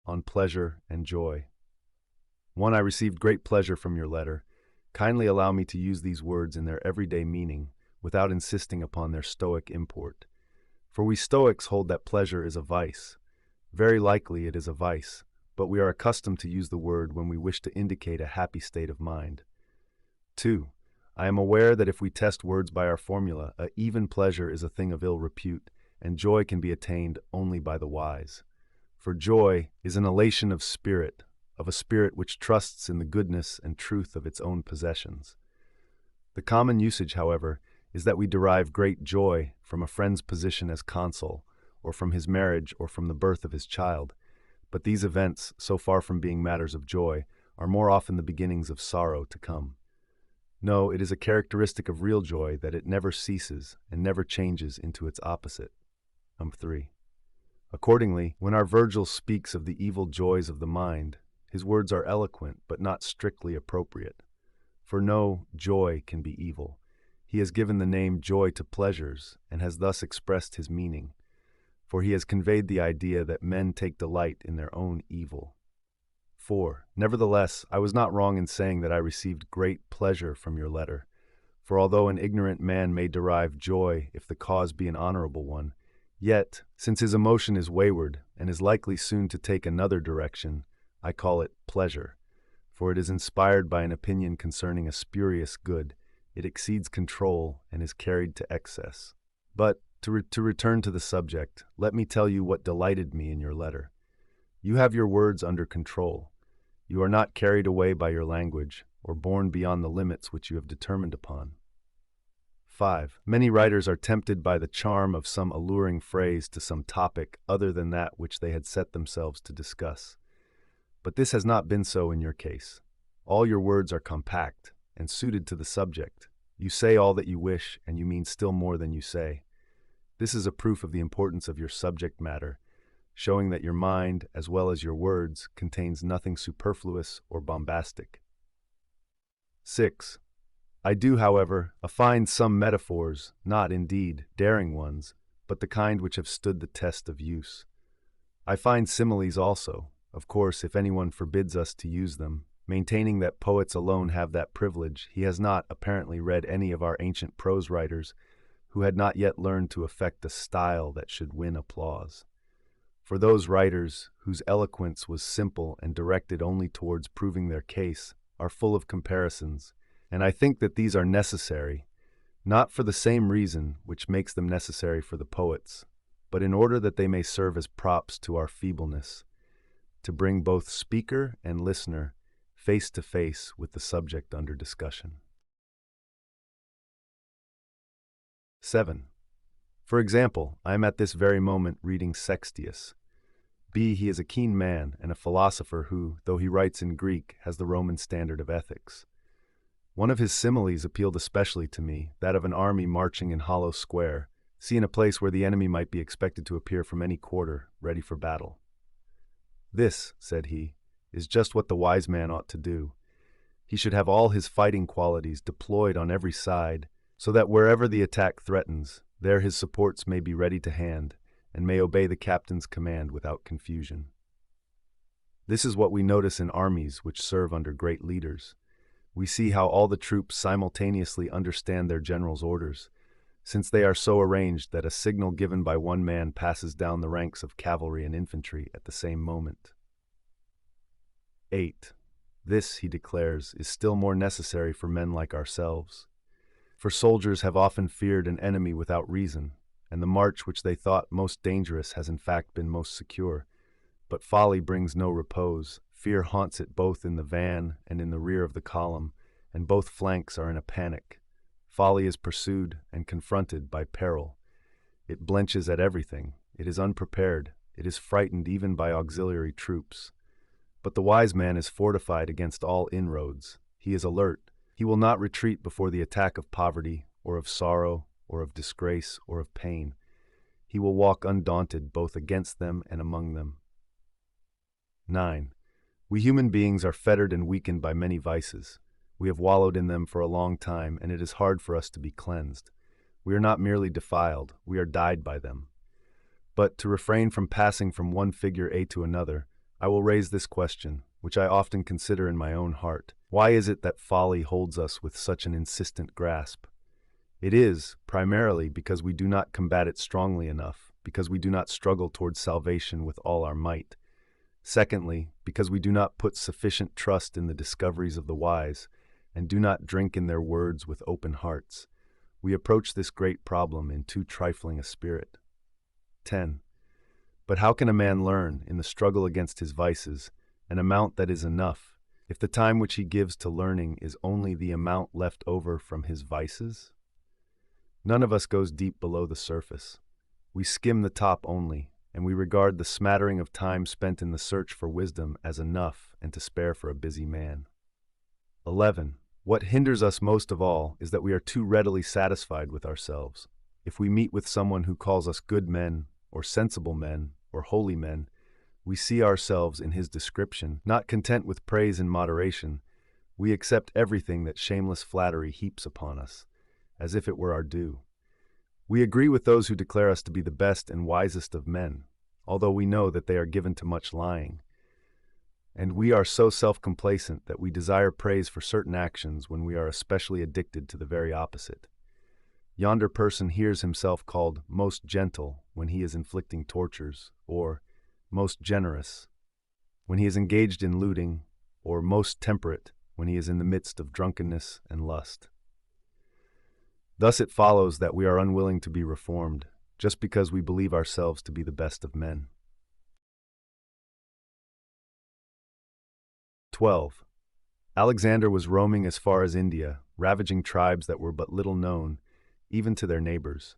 on pleasure and joy. 1. I received great pleasure from your letter. Kindly allow me to use these words in their everyday meaning without insisting upon their Stoic import. For we Stoics hold that pleasure is a vice. Very likely it is a vice, but we are accustomed to use the word when we wish to indicate a happy state of mind. 2. I am aware that if we test words by our formula, a even pleasure is a thing of ill repute, and joy can be attained only by the wise. For joy is an elation of a spirit which trusts in the goodness and truth of its own possessions. The common usage, however, is that we derive great joy from a friend's position as consul, or from his marriage, or from the birth of his child. But these events, so far from being matters of joy, are more often the beginnings of sorrow to come. No, it is a characteristic of real joy that it never ceases and never changes into its opposite. 3. Accordingly, when our Virgil speaks of the evil joys of the mind, his words are eloquent but not strictly appropriate. For no joy can be evil. He has given the name joy to pleasures and has thus expressed his meaning, for he has conveyed the idea that men take delight in their own evil. 4. Nevertheless, I was not wrong in saying that I received great pleasure from your letter, for although an ignorant man may derive joy if the cause be an honorable one, yet, since his emotion is wayward and is likely soon to take another direction, I call it pleasure, for it is inspired by an opinion concerning a spurious good. It exceeds control and is carried to excess. But, to return to the subject, let me tell you what delighted me in your letter. You have your words under control. You are not carried away by your language, or borne beyond the limits which you have determined upon. 5. Many writers are tempted by the charm of some alluring phrase to some topic other than that which they had set themselves to discuss. But this has not been so in your case. All your words are compact and suited to the subject. You say all that you wish, and you mean still more than you say. This is a proof of the importance of your subject matter, showing that your mind, as well as your words, contains nothing superfluous or bombastic. 6. I do, however, find some metaphors, not, indeed, daring ones, but the kind which have stood the test of use. I find similes also, of course, if anyone forbids us to use them. Maintaining that poets alone have that privilege, he has not, apparently, read any of our ancient prose writers who had not yet learned to affect a style that should win applause. For those writers, whose eloquence was simple and directed only towards proving their case, are full of comparisons, and I think that these are necessary, not for the same reason which makes them necessary for the poets, but in order that they may serve as props to our feebleness, to bring both speaker and listener face to face with the subject under discussion. 7. For example, I am at this very moment reading Sextius. He is a keen man and a philosopher who, though he writes in Greek, has the Roman standard of ethics. One of his similes appealed especially to me, that of an army marching in hollow square, in a place where the enemy might be expected to appear from any quarter, ready for battle. This, said he, is just what the wise man ought to do. He should have all his fighting qualities deployed on every side, so that wherever the attack threatens, there his supports may be ready to hand, and may obey the captain's command without confusion. This is what we notice in armies which serve under great leaders. We see how all the troops simultaneously understand their general's orders, since they are so arranged that a signal given by one man passes down the ranks of cavalry and infantry at the same moment. 8. This, he declares, is still more necessary for men like ourselves. For soldiers have often feared an enemy without reason, and the march which they thought most dangerous has in fact been most secure. But folly brings no repose. Fear haunts it both in the van and in the rear of the column, and both flanks are in a panic. Folly is pursued and confronted by peril. It blenches at everything. It is unprepared. It is frightened even by auxiliary troops. But the wise man is fortified against all inroads. He is alert. He will not retreat before the attack of poverty, or of sorrow, or of disgrace, or of pain. He will walk undaunted both against them and among them. 9. We human beings are fettered and weakened by many vices. We have wallowed in them for a long time, and it is hard for us to be cleansed. We are not merely defiled, we are dyed by them. But to refrain from passing from one figure A to another, I will raise this question, which I often consider in my own heart. Why is it that folly holds us with such an insistent grasp? It is, primarily, because we do not combat it strongly enough, because we do not struggle towards salvation with all our might. Secondly, because we do not put sufficient trust in the discoveries of the wise, and do not drink in their words with open hearts. We approach this great problem in too trifling a spirit. 10. But how can a man learn, in the struggle against his vices, an amount that is enough, if the time which he gives to learning is only the amount left over from his vices? None of us goes deep below the surface. We skim the top only, and we regard the smattering of time spent in the search for wisdom as enough and to spare for a busy man. 11. What hinders us most of all is that we are too readily satisfied with ourselves. If we meet with someone who calls us good men, or sensible men, or holy men, we see ourselves in his description. Not content with praise in moderation, we accept everything that shameless flattery heaps upon us, as if it were our due. We agree with those who declare us to be the best and wisest of men, although we know that they are given to much lying. And we are so self-complacent that we desire praise for certain actions when we are especially addicted to the very opposite. Yonder person hears himself called most gentle when he is inflicting tortures, or most generous when he is engaged in looting, or most temperate when he is in the midst of drunkenness and lust. Thus it follows that we are unwilling to be reformed, just because we believe ourselves to be the best of men. 12. Alexander was roaming as far as India, ravaging tribes that were but little known, even to their neighbors.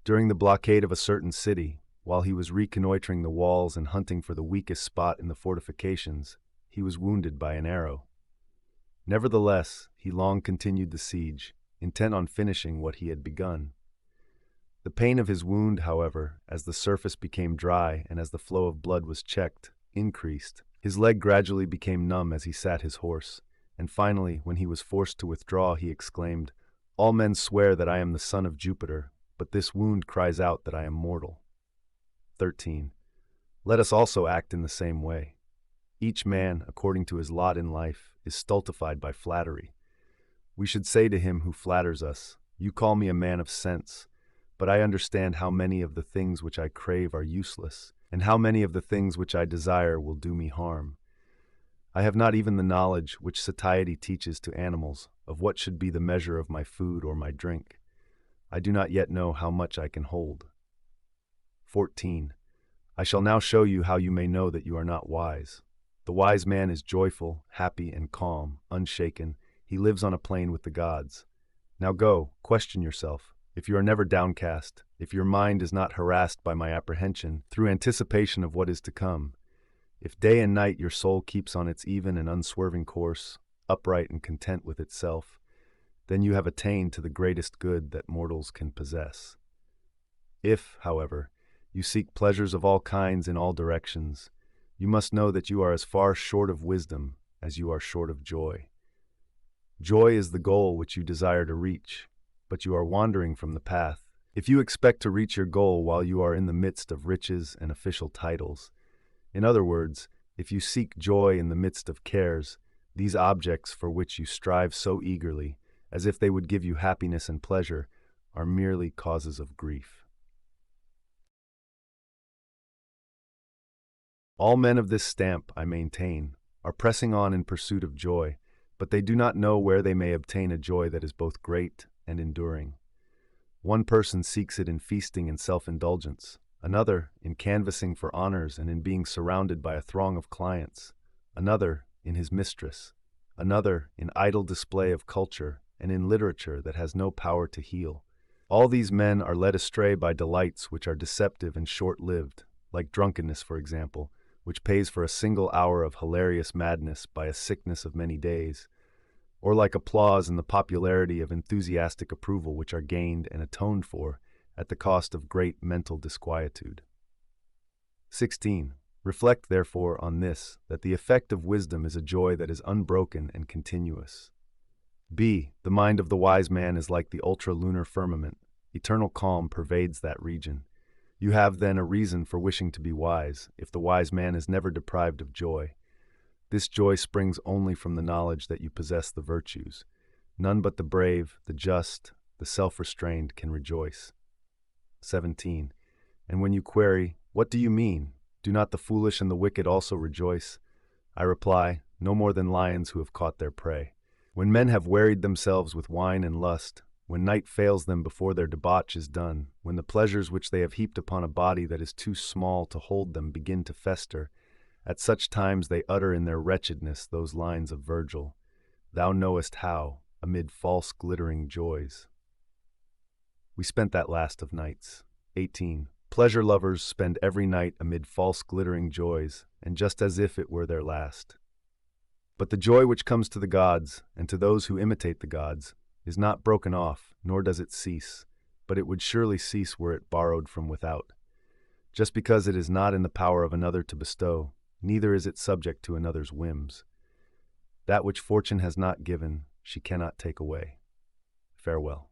During the blockade of a certain city, while he was reconnoitering the walls and hunting for the weakest spot in the fortifications, he was wounded by an arrow. Nevertheless, he long continued the siege, intent on finishing what he had begun. The pain of his wound, however, as the surface became dry and as the flow of blood was checked, increased. His leg gradually became numb as he sat his horse, and finally, when he was forced to withdraw, he exclaimed, "All men swear that I am the son of Jupiter, but this wound cries out that I am mortal." 13. Let us also act in the same way. Each man, according to his lot in life, is stultified by flattery. We should say to him who flatters us, "You call me a man of sense, but I understand how many of the things which I crave are useless, and how many of the things which I desire will do me harm. I have not even the knowledge which satiety teaches to animals of what should be the measure of my food or my drink. I do not yet know how much I can hold." 14. I shall now show you how you may know that you are not wise. The wise man is joyful, happy, and calm, unshaken. He lives on a plane with the gods. Now go, question yourself. If you are never downcast, if your mind is not harassed by my apprehension, through anticipation of what is to come, if day and night your soul keeps on its even and unswerving course, upright and content with itself, then you have attained to the greatest good that mortals can possess. If, however, you seek pleasures of all kinds in all directions, you must know that you are as far short of wisdom as you are short of joy. Joy is the goal which you desire to reach, but you are wandering from the path. If you expect to reach your goal while you are in the midst of riches and official titles, in other words, if you seek joy in the midst of cares, these objects for which you strive so eagerly, as if they would give you happiness and pleasure, are merely causes of grief. All men of this stamp, I maintain, are pressing on in pursuit of joy, but they do not know where they may obtain a joy that is both great and enduring. One person seeks it in feasting and self-indulgence, another in canvassing for honors and in being surrounded by a throng of clients, another in his mistress, another in idle display of culture and in literature that has no power to heal. All these men are led astray by delights which are deceptive and short-lived, like drunkenness, for example, which pays for a single hour of hilarious madness by a sickness of many days, or like applause and the popularity of enthusiastic approval which are gained and atoned for at the cost of great mental disquietude. 16. Reflect, therefore, on this, that the effect of wisdom is a joy that is unbroken and continuous. B. The mind of the wise man is like the ultra-lunar firmament. Eternal calm pervades that region. You have then a reason for wishing to be wise, if the wise man is never deprived of joy. This joy springs only from the knowledge that you possess the virtues. None but the brave, the just, the self-restrained can rejoice. 17. And when you query, "What do you mean? Do not the foolish and the wicked also rejoice?" I reply, no more than lions who have caught their prey. When men have wearied themselves with wine and lust, when night fails them before their debauch is done, when the pleasures which they have heaped upon a body that is too small to hold them begin to fester, at such times they utter in their wretchedness those lines of Virgil, "Thou knowest how, amid false glittering joys." We spent that last of nights. 18. Pleasure lovers spend every night amid false glittering joys, and just as if it were their last. But the joy which comes to the gods, and to those who imitate the gods, is not broken off, nor does it cease, but it would surely cease were it borrowed from without. Just because it is not in the power of another to bestow, neither is it subject to another's whims. That which fortune has not given, she cannot take away. Farewell.